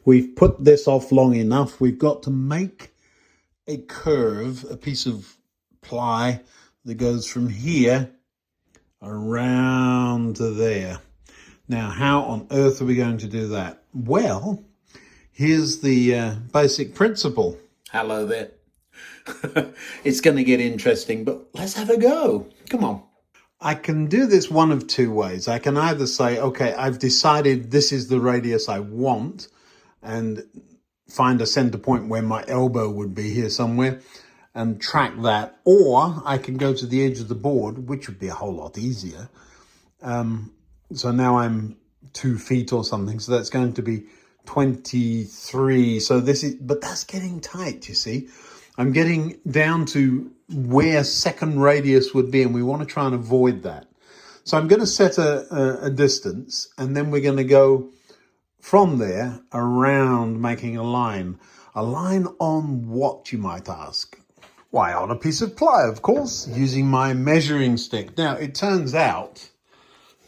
we've put this off long enough. We've got to make a curve, a piece of ply that goes from here around to there. Now, how on earth are we going to do that? Well, here's the basic principle. Hello there. It's going to get interesting, but let's have a go. Come on. I can do this one of two ways. I can either say, okay, I've decided this is the radius I want, and find a center point where my elbow would be here somewhere and track that. Or I can go to the edge of the board, which would be a whole lot easier. So now I'm 2 feet or something. So that's going to be 23. So this is, but that's getting tight, you see. I'm getting down to where second radius would be, and we want to try and avoid that. So I'm going to set a distance, and then we're going to go from there around, making a line. A line on what, you might ask? Why, on a piece of ply, of course, using my measuring stick. Now, it turns out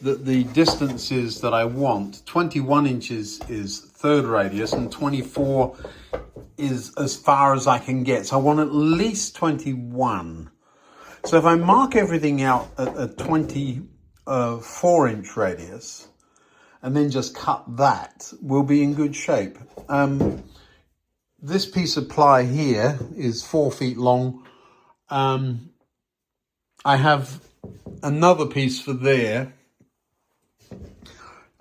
that the distances that I want, 21 inches is third radius and 24 is as far as I can get. So I want at least 21. So if I mark everything out at a 24-inch radius and then just cut that, we'll be in good shape. This piece of ply here is 4 feet long. I have another piece for there.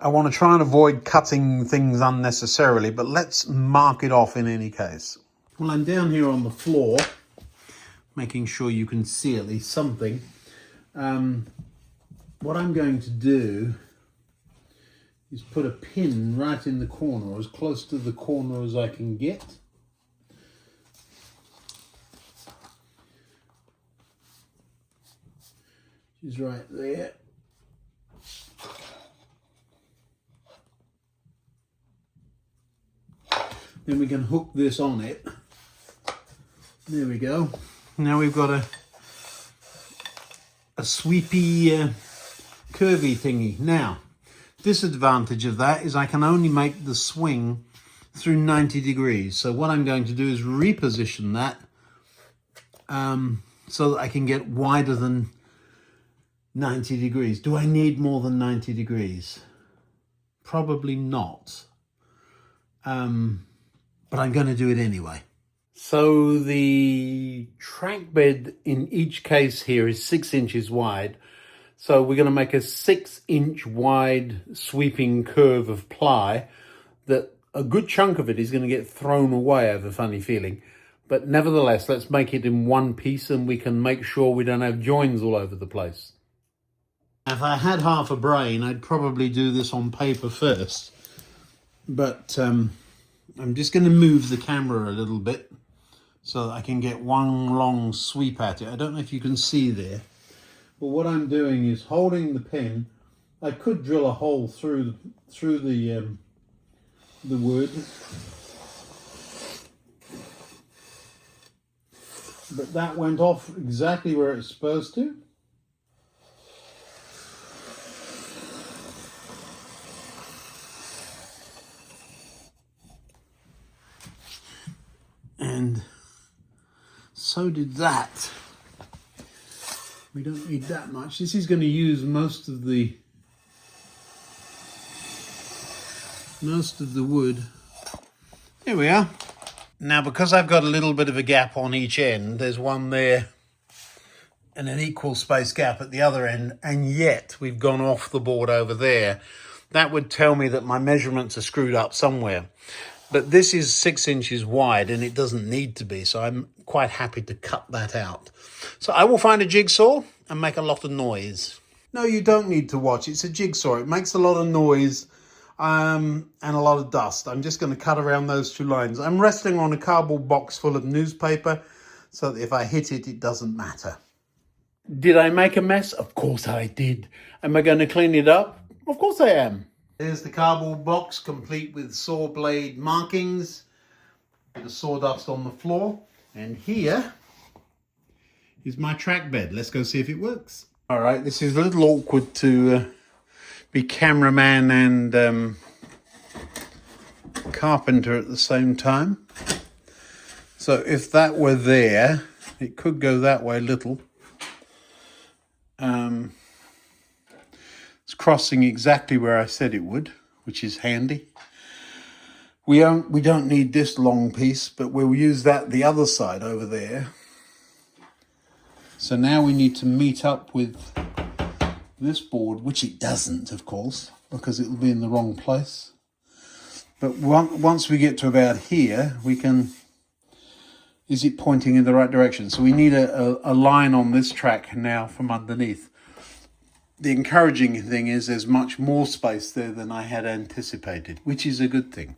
I want to try and avoid cutting things unnecessarily, but let's mark it off in any case. Well, I'm down here on the floor, making sure you can see at least something. What I'm going to do is put a pin right in the corner, or as close to the corner as I can get. She's right there. Then we can hook this on it. There we go. Now we've got a sweepy, curvy thingy. Now, disadvantage of that is I can only make the swing through 90 degrees. So what I'm going to do is reposition that so that I can get wider than 90 degrees. Do I need more than 90 degrees? Probably not. But I'm going to do it anyway. So the track bed in each case here is 6 inches wide. So we're going to make a 6-inch wide sweeping curve of ply that a good chunk of it is going to get thrown away, I have a funny feeling. But nevertheless, let's make it in one piece and we can make sure we don't have joins all over the place. If I had half a brain, I'd probably do this on paper first. But I'm just going to move the camera a little bit so that I can get one long sweep at it. I don't know if you can see there, but what I'm doing is holding the pen. I could drill a hole through the wood, but that went off exactly where it's supposed to. And so did that. We don't need that much. This is going to use most of the wood. There we are. Now, because I've got a little bit of a gap on each end, there's one there and an equal space gap at the other end, and yet we've gone off the board over there. That would tell me that my measurements are screwed up somewhere. But this is 6 inches wide and it doesn't need to be, so I'm quite happy to cut that out. So I will find a jigsaw and make a lot of noise. No, you don't need to watch. It's a jigsaw. It makes a lot of noise and a lot of dust. I'm just going to cut around those 2 lines. I'm resting on a cardboard box full of newspaper so that if I hit it, it doesn't matter. Did I make a mess? Of course I did. Am I going to clean it up? Of course I am. There's the cardboard box, complete with saw blade markings, the sawdust on the floor. And here is my track bed. Let's go see if it works. All right, this is a little awkward to be cameraman and carpenter at the same time. So if that were there, it could go that way a little. It's crossing exactly where I said it would, which is handy. We don't need this long piece, but we'll use that the other side over there. So now we need to meet up with this board, which it doesn't, of course, because it'll be in the wrong place. But once we get to about here, we can... Is it pointing in the right direction? So we need a line on this track now from underneath. The encouraging thing is there's much more space there than I had anticipated, which is a good thing.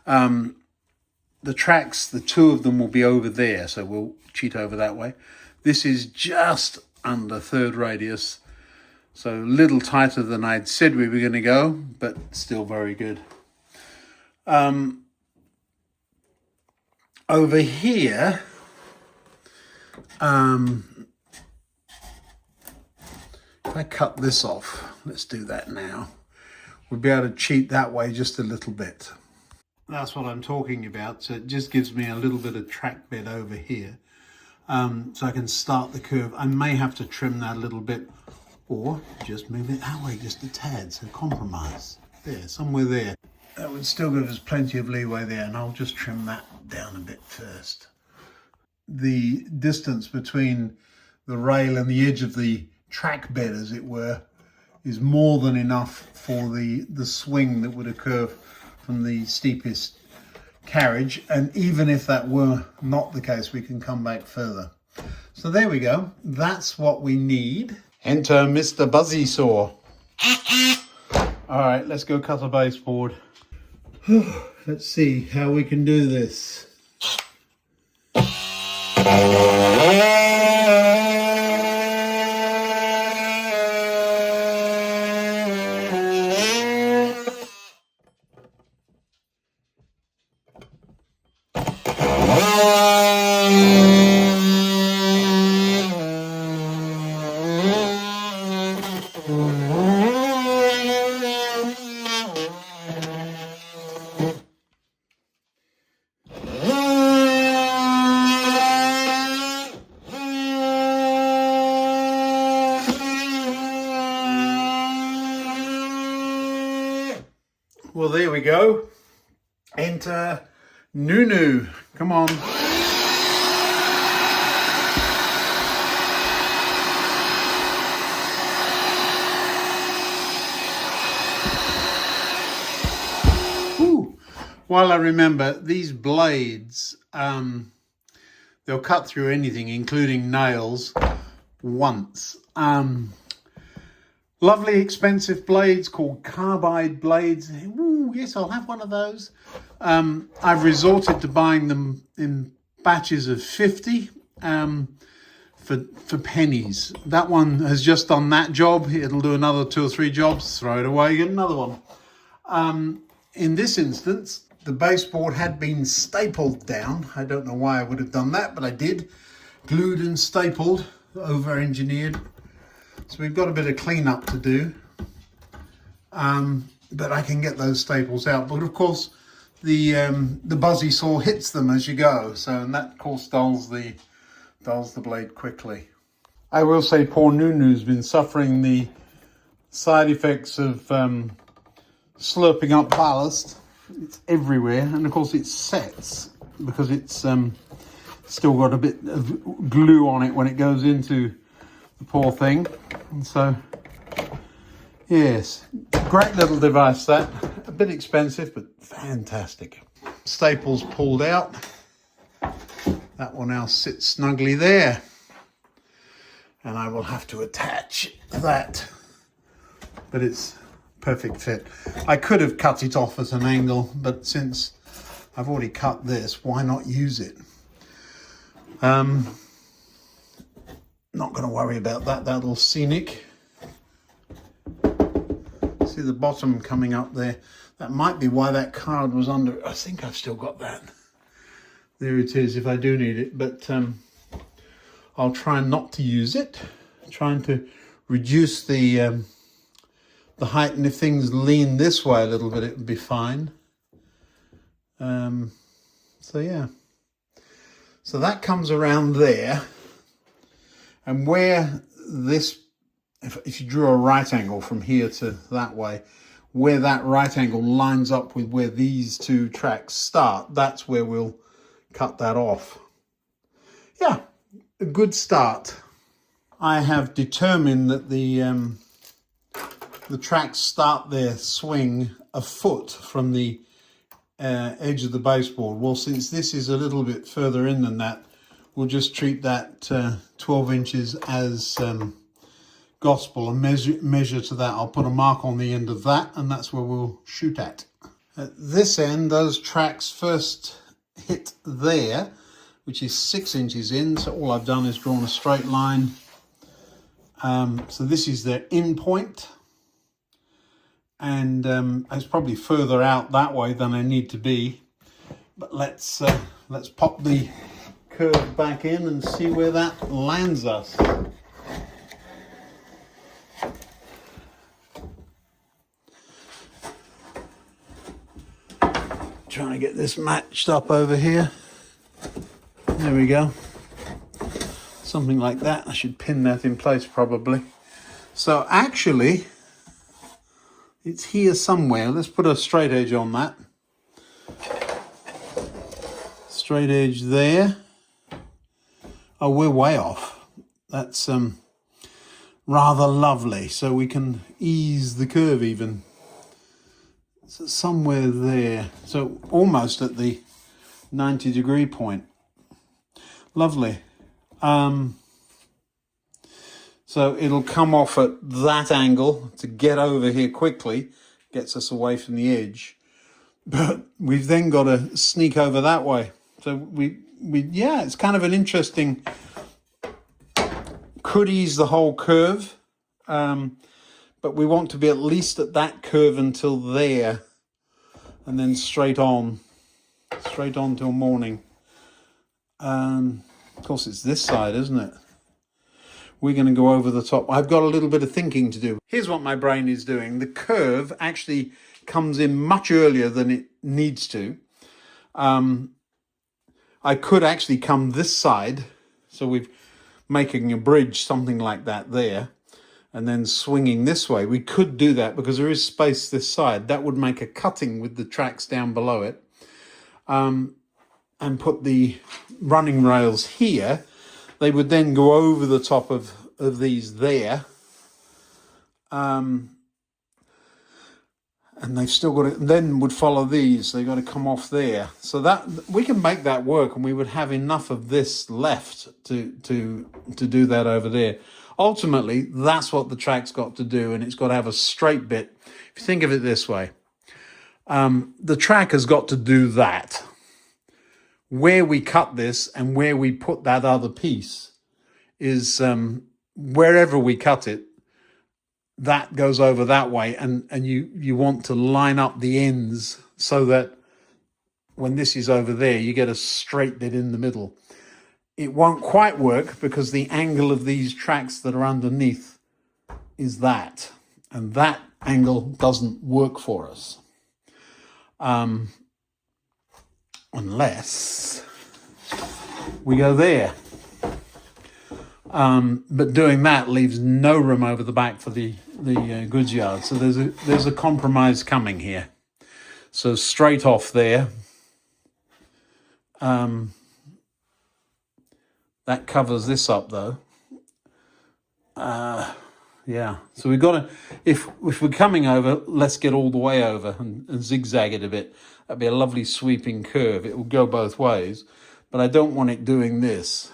The tracks, the two of them will be over there, so we'll cheat over that way. This is just under third radius, so a little tighter than I'd said we were going to go, but still very good. Over here, if I cut this off, let's do that now, we'll be able to cheat that way just a little bit. That's what I'm talking about. So it just gives me a little bit of track bed over here. So I can start the curve. I may have to trim that a little bit or just move it that way just a tad. So compromise there, somewhere there. That would still give us plenty of leeway there, and I'll just trim that down a bit first. The distance between the rail and the edge of the track bed, as it were, is more than enough for the swing that would occur from the steepest carriage. And even if that were not the case, we can come back further. So there we go. That's what we need. Enter Mr. Buzzy Saw. All right, let's go cut a baseboard. Let's see how we can do this. Well, there we go. Enter Nunu. Come on. Ooh. While I remember, these blades, they'll cut through anything, including nails, once. Lovely expensive blades called carbide blades. Ooh, yes, I'll have one of those. I've resorted to buying them in batches of 50 for pennies. That one has just done that job. It'll do another 2 or 3 jobs, throw it away, get another one. In this instance, the baseboard had been stapled down. I don't know why I would have done that, but I did. Glued and stapled, over-engineered. So we've got a bit of cleanup to do, but I can get those staples out. But of course, the buzzy saw hits them as you go, so and that of course dulls the blade quickly. I will say poor Nunu's been suffering the side effects of slurping up ballast. It's everywhere, and of course it sets because it's still got a bit of glue on it when it goes into the poor thing. And so yes, great little device, that a bit expensive but fantastic. Staples pulled out, that will now sit snugly there, and I will have to attach that, but it's perfect fit. I could have cut it off at an angle, but since I've already cut this, why not use it? Not going to worry about that, that'll scenic. See the bottom coming up there. That might be why that card was under. I think I've still got that. There it is if I do need it, but I'll try not to use it. Trying to reduce the height, and if things lean this way a little bit, it would be fine. So yeah, so that comes around there, and where this, if you drew a right angle from here to that way, where that right angle lines up with where these two tracks start, that's where we'll cut that off. Yeah, a good start. I have determined that the tracks start their swing a foot from the edge of the baseboard. Well, since this is a little bit further in than that, we'll just treat that 12 inches as gospel and measure to that. I'll put a mark on the end of that, and that's where we'll shoot at. At this end, those tracks first hit there, which is 6 inches in. So all I've done is drawn a straight line. So this is their in point, and it's probably further out that way than I need to be. But let's pop the curve back in and see where that lands us. Trying to get this matched up over here. There we go. Something like that. I should pin that in place probably. So actually, it's here somewhere. Let's put a straight edge on that. Straight edge there. Oh, we're way off. That's rather lovely. So we can ease the curve even. So somewhere there. So almost at the 90-degree point. Lovely. So it'll come off at that angle to get over here quickly, gets us away from the edge. But we've then got to sneak over that way. So yeah, it's kind of an interesting, could ease the whole curve, but we want to be at least at that curve until there, and then straight on till morning. Of course, it's this side, isn't it? We're going to go over the top. I've got a little bit of thinking to do. Here's what my brain is doing. The curve actually comes in much earlier than it needs to. I could actually come this side. So we're making a bridge, something like that there, and then swinging this way. We could do that because there is space this side. That would make a cutting with the tracks down below it. And put the running rails here. They would then go over the top of these there. And they've still got to, then would follow these. They've got to come off there. So that we can make that work, and we would have enough of this left to do that over there. Ultimately, that's what the track's got to do, and it's got to have a straight bit. If you think of it this way, the track has got to do that. Where we cut this and where we put that other piece is wherever we cut it, that goes over that way, and you want to line up the ends so that when this is over there, you get a straight bit in the middle. It won't quite work because the angle of these tracks that are underneath is that, and that angle doesn't work for us. Unless we go there. But doing that leaves no room over the back for the goods yard. So there's a compromise coming here. So straight off there. That covers this up though. Yeah, so we've got to, if we're coming over, let's get all the way over and zigzag it a bit. That'd be a lovely sweeping curve. It will go both ways, but I don't want it doing this.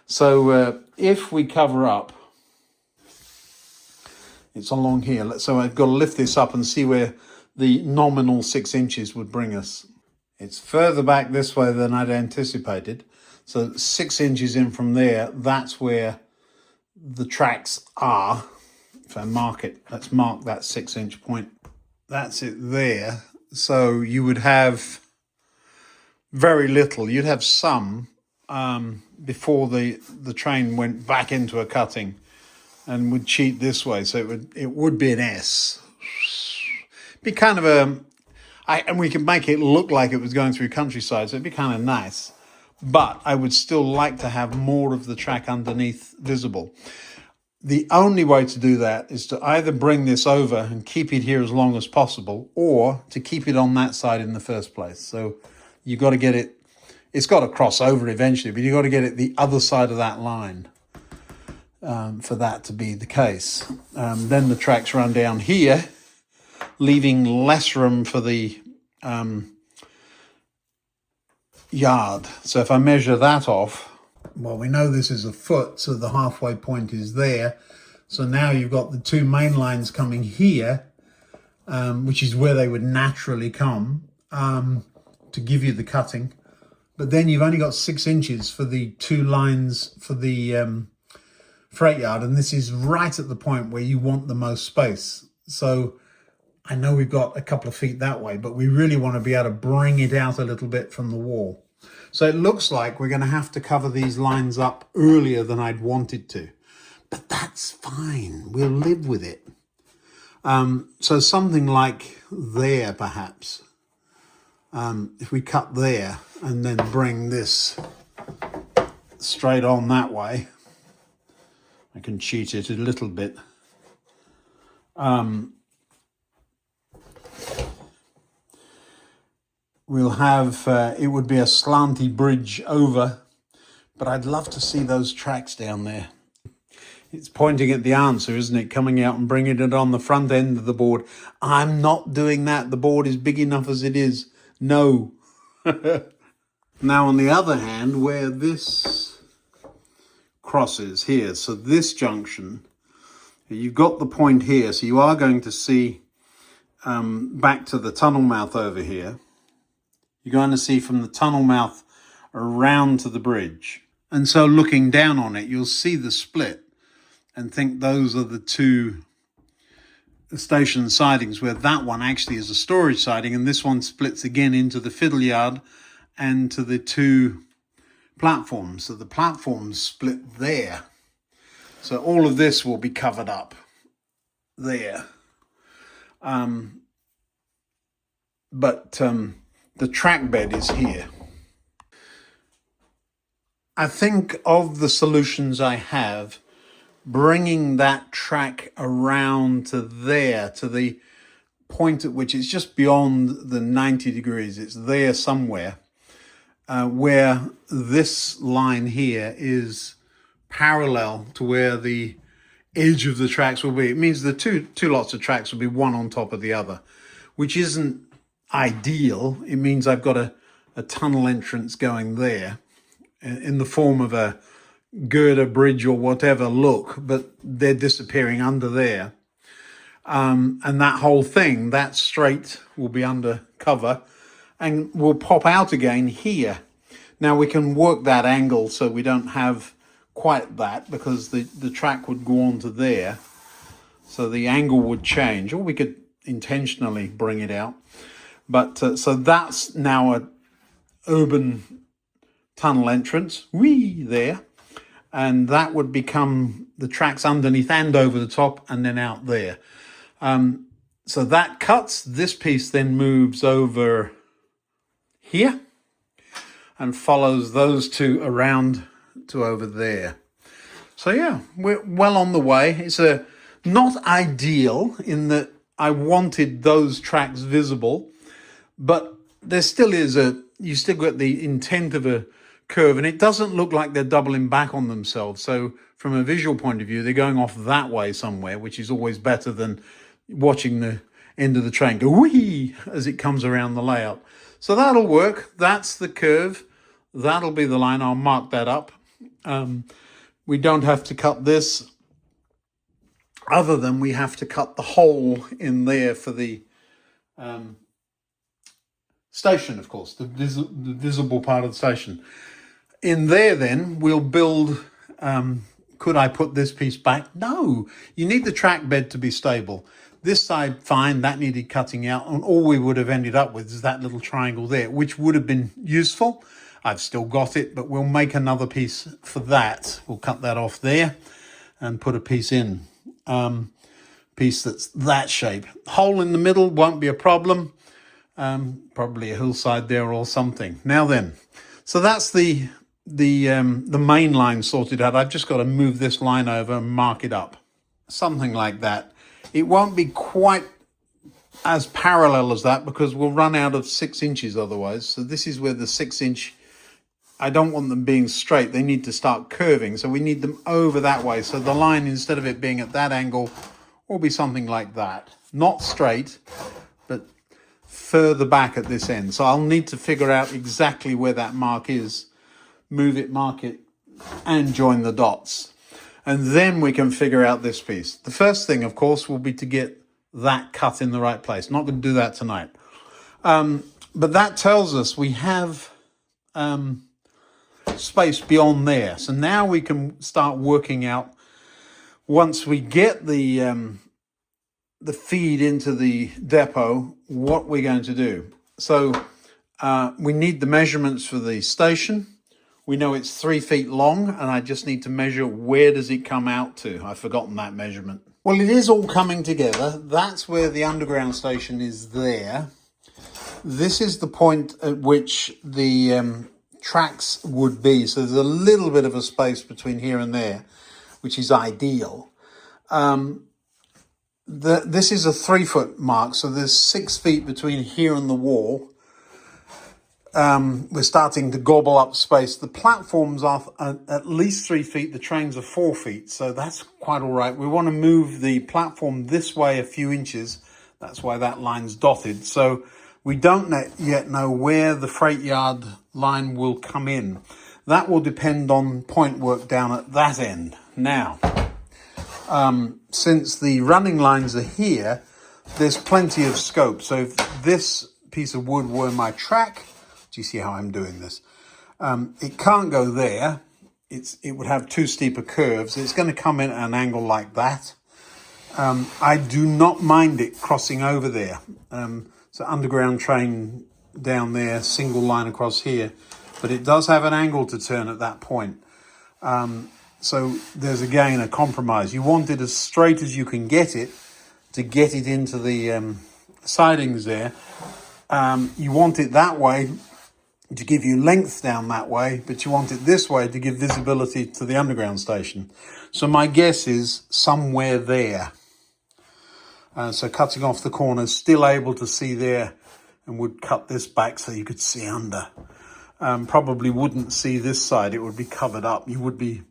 So if we cover up, it's along here. So I've got to lift this up and see where the nominal 6 inches would bring us. It's further back this way than I'd anticipated. So 6 inches in from there, that's where the tracks are. If I mark it, let's mark that 6 inch point. That's it there. So you would have very little. You'd have some before the train went back into a cutting and would cheat this way. So it would be an S. Be kind of And we can make it look like it was going through countryside, so it'd be kind of nice. But I would still like to have more of the track underneath visible. The only way to do that is to either bring this over and keep it here as long as possible, or to keep it on that side in the first place. So you got to get it, it's got to cross over eventually, but you got to get it the other side of that line for that to be the case. Then the tracks run down here, leaving less room for the yard. So if I measure that off, well, we know this is a foot, so the halfway point is there. So now you've got the two main lines coming here, which is where they would naturally come to give you the cutting. But then you've only got 6 inches for the two lines for the freight yard, and this is right at the point where you want the most space. So I know we've got a couple of feet that way, but we really want to be able to bring it out a little bit from the wall. So it looks like we're going to have to cover these lines up earlier than I'd wanted to. But that's fine. We'll live with it. So something like there, perhaps. If we cut there and then bring this straight on that way, I can cheat it a little bit. We'll have, it would be a slanty bridge over, but I'd love to see those tracks down there. It's pointing at the answer, isn't it? Coming out and bringing it on the front end of the board. I'm not doing that. The board is big enough as it is. No. Now, on the other hand, where this crosses here, so this junction, you've got the point here, so you are going to see back to the tunnel mouth over here. You're going to see from the tunnel mouth around to the bridge. And so looking down on it, you'll see the split and think those are the two station sidings, where that one actually is a storage siding and this one splits again into the fiddle yard and to the two platforms. So the platforms split there. So all of this will be covered up there. The track bed is here. I think of the solutions I have, bringing that track around to there, to the point at which it's just beyond the 90 degrees. It's there somewhere, where this line here is parallel to where the edge of the tracks will be. It means the two lots of tracks will be one on top of the other, which isn't ideal. It means I've got a tunnel entrance going there in the form of a girder bridge or whatever look, but they're disappearing under there. And that whole thing, that straight, will be under cover and will pop out again here. Now we can work that angle so we don't have quite that, because the track would go on to there. So the angle would change, or we could intentionally bring it out. But so that's now a urban tunnel entrance, there, and that would become the tracks underneath and over the top and then out there. So that cuts, this piece then moves over here and follows those two around to over there. So yeah, we're well on the way. It's not ideal in that I wanted those tracks visible, but there still is you still got the intent of a curve, and it doesn't look like they're doubling back on themselves. So from a visual point of view, they're going off that way somewhere, which is always better than watching the end of the train go whee as it comes around the layout. So that'll work. That's the curve. That'll be the line. I'll mark that up. We don't have to cut this, other than we have to cut the hole in there for the station, of course, the visible part of the station. In there, then, we'll build... could I put this piece back? No, you need the track bed to be stable. This side, fine, that needed cutting out, and all we would have ended up with is that little triangle there, which would have been useful. I've still got it, but we'll make another piece for that. We'll cut that off there and put a piece in. Piece that's that shape. Hole in the middle won't be a problem. Probably a hillside there or something. Now then, so that's the main line sorted out. I've just got to move this line over and mark it up. Something like that. It won't be quite as parallel as that because we'll run out of 6 inches otherwise. So this is where the 6-inch, I don't want them being straight. They need to start curving. So we need them over that way. So the line, instead of it being at that angle, will be something like that. Not straight, but further back at this end. So I'll need to figure out exactly where that mark is, move it, mark it, and join the dots. And then we can figure out this piece. The first thing, of course, will be to get that cut in the right place. Not going to do that tonight. But that tells us we have space beyond there. So now we can start working out, once we get the feed into the depot, what we're going to do. So we need the measurements for the station. We know it's 3 feet long, and I just need to measure where does it come out to. I've forgotten that measurement. Well, it is all coming together. That's where the underground station is there. This is the point at which the tracks would be. So there's a little bit of a space between here and there, which is ideal. This is a 3-foot mark, so there's 6 feet between here and the wall. We're starting to gobble up space. The platforms are at least 3 feet. The trains are 4 feet, so that's quite all right. We want to move the platform this way a few inches. That's why that line's dotted. So we don't yet know where the freight yard line will come in. That will depend on point work down at that end. Now, since the running lines are here, there's plenty of scope. So if this piece of wood were my track, do you see how I'm doing this? It can't go there. It would have too steep a curve, so it's going to come in at an angle like that. I do not mind it crossing over there. So underground train down there, single line across here, but it does have an angle to turn at that point. So there's again a compromise. You want it as straight as you can get it to get it into the sidings there. You want it that way to give you length down that way, but you want it this way to give visibility to the underground station. So my guess is somewhere there. So cutting off the corners, still able to see there, and would cut this back so you could see under. Probably wouldn't see this side, it would be covered up. You would be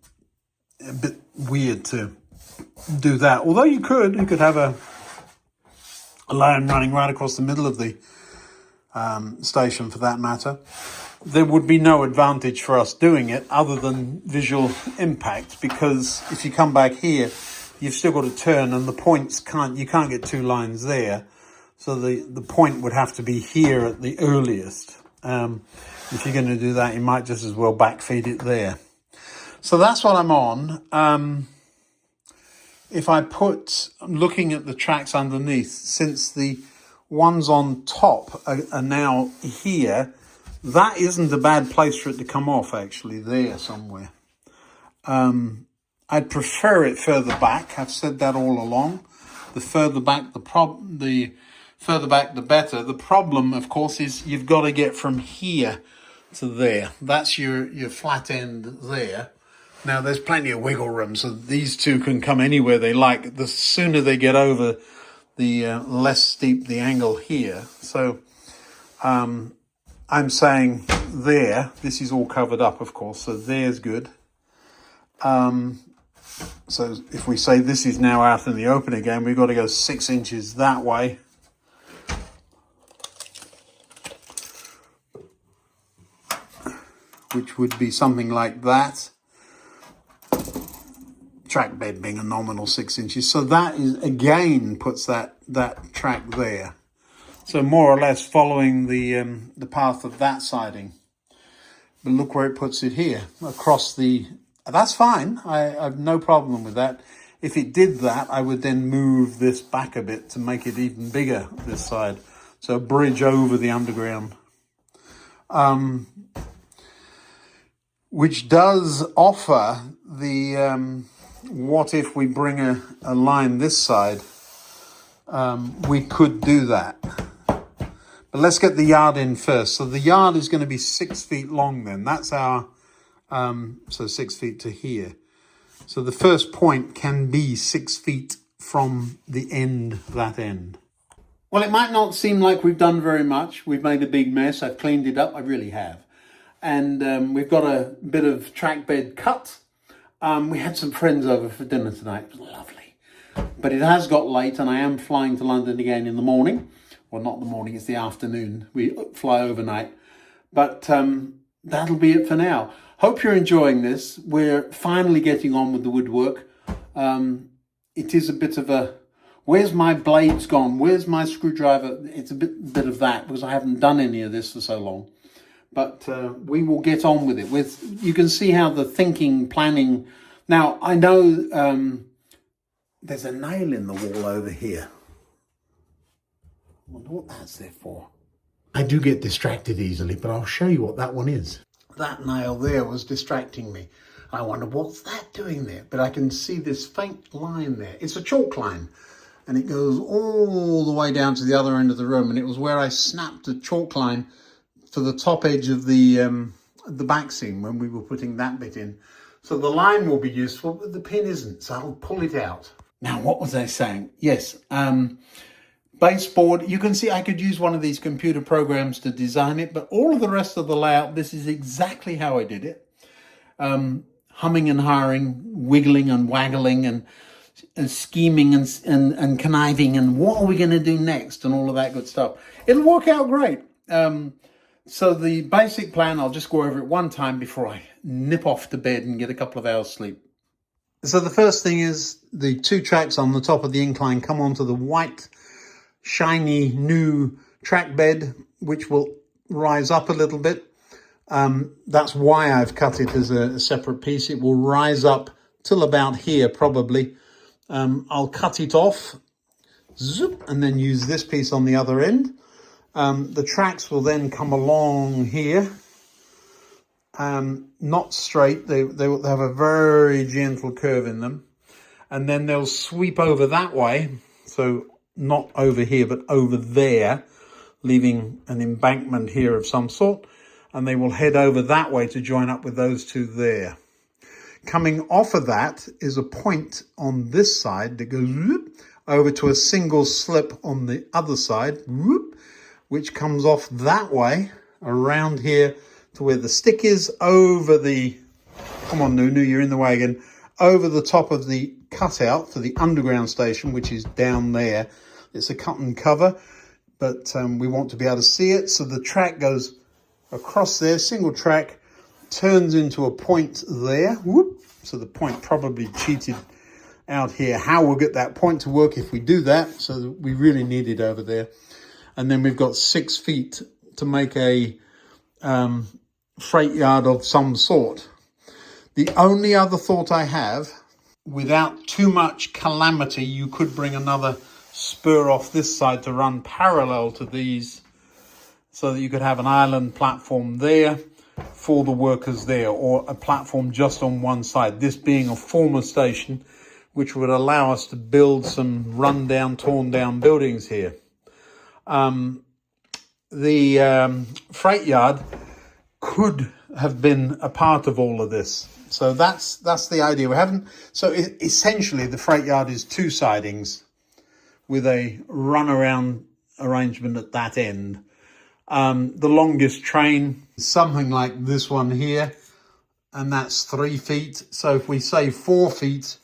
a bit weird to do that. Although you could have a line running right across the middle of the station for that matter. There would be no advantage for us doing it other than visual impact, because if you come back here, you've still got to turn, and the points you can't get 2 lines there. So the point would have to be here at the earliest. If you're going to do that, you might just as well backfeed it there. So that's what I'm on. If I I'm looking at the tracks underneath, since the ones on top are now here, that isn't a bad place for it to come off, actually, there somewhere. I'd prefer it further back. I've said that all along. The further back, the further back, the better. The problem, of course, is you've got to get from here to there. That's your flat end there. Now, there's plenty of wiggle room, so these two can come anywhere they like. The sooner they get over, the less steep the angle here. So I'm saying there, this is all covered up, of course, so there's good. So if we say this is now out in the open again, we've got to go 6 inches that way. Which would be something like that. Track bed being a nominal 6 inches. So that is, again, puts that track there. So more or less following the path of that siding. But look where it puts it here, across the... That's fine. I have no problem with that. If it did that, I would then move this back a bit to make it even bigger, this side. So bridge over the underground. Which does offer the... what if we bring a line this side? We could do that. But let's get the yard in first. So the yard is going to be 6 feet long then. That's our, so 6 feet to here. So the first point can be 6 feet from the end, that end. Well, it might not seem like we've done very much. We've made a big mess. I've cleaned it up. I really have. And we've got a bit of track bed cut. We had some friends over for dinner tonight. It was lovely. But it has got late and I am flying to London again in the morning. Well, not the morning, it's the afternoon. We fly overnight. But that'll be it for now. Hope you're enjoying this. We're finally getting on with the woodwork. It is a bit of a, where's my blades gone? Where's my screwdriver? It's a bit of that because I haven't done any of this for so long. But we will get on with it. You can see how the thinking, planning. Now, I know there's a nail in the wall over here. I wonder what that's there for. I do get distracted easily, but I'll show you what that one is. That nail there was distracting me. I wonder what's that doing there? But I can see this faint line there. It's a chalk line. And it goes all the way down to the other end of the room. And it was where I snapped a chalk line for the top edge of the back seam when we were putting that bit in. So the line will be useful, but the pin isn't, so I'll pull it out. Now, what was I saying? Yes, baseboard. You can see I could use one of these computer programs to design it, but all of the rest of the layout, this is exactly how I did it. Humming and hawing, wiggling and waggling and scheming and conniving and what are we going to do next and all of that good stuff. It'll work out great. So the basic plan, I'll just go over it one time before I nip off to bed and get a couple of hours sleep. So the first thing is the 2 tracks on the top of the incline come onto the white, shiny, new track bed, which will rise up a little bit. That's why I've cut it as a separate piece. It will rise up till about here, probably. I'll cut it off, zoop, and then use this piece on the other end. The tracks will then come along here, not straight. They have a very gentle curve in them, and then they'll sweep over that way. So not over here, but over there, leaving an embankment here of some sort, and they will head over that way to join up with those 2 there. Coming off of that is a point on this side that goes whoop, over to a single slip on the other side, whoop, which comes off that way around here to where the stick is, over the, come on Nunu, you're in the way again, over the top of the cutout for the underground station, which is down there. It's a cut and cover, but we want to be able to see it. So the track goes across there, single track, turns into a point there. Whoop. So the point probably cheated out here. How we'll get that point to work if we do that. So we really need it over there. And then we've got 6 feet to make a freight yard of some sort. The only other thought I have, without too much calamity, you could bring another spur off this side to run parallel to these so that you could have an island platform there for the workers there, or a platform just on one side. This being a former station, which would allow us to build some run-down, torn-down buildings here. The freight yard could have been a part of all of this. So that's the idea. We haven't. So essentially, the freight yard is 2 sidings with a runaround arrangement at that end. The longest train is something like this one here, and that's 3 feet. So if we say 4 feet,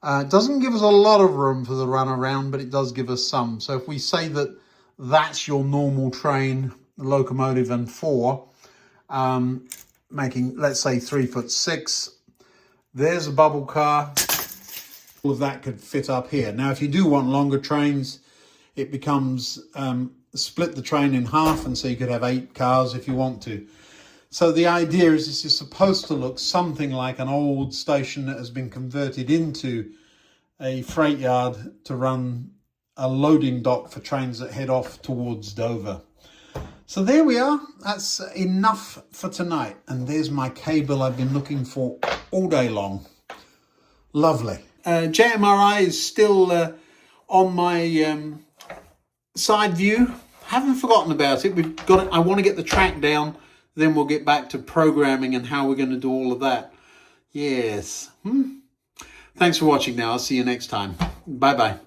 it doesn't give us a lot of room for the runaround, but it does give us some. So if we say that that's your normal train, locomotive, and 4, making, let's say, 3'6". There's a bubble car. All of that could fit up here. Now, if you do want longer trains, it becomes split the train in half, and so you could have 8 cars if you want to. So the idea is this is supposed to look something like an old station that has been converted into a freight yard to run a loading dock for trains that head off towards Dover. So there we are. That's enough for tonight. And there's my cable I've been looking for all day long. Lovely. JMRI is still on my side view. haven't forgotten about it. We've got it. I want to get the track down. Then we'll get back to programming and how we're going to do all of that. Yes. Thanks for watching now. I'll see you next time. Bye-bye.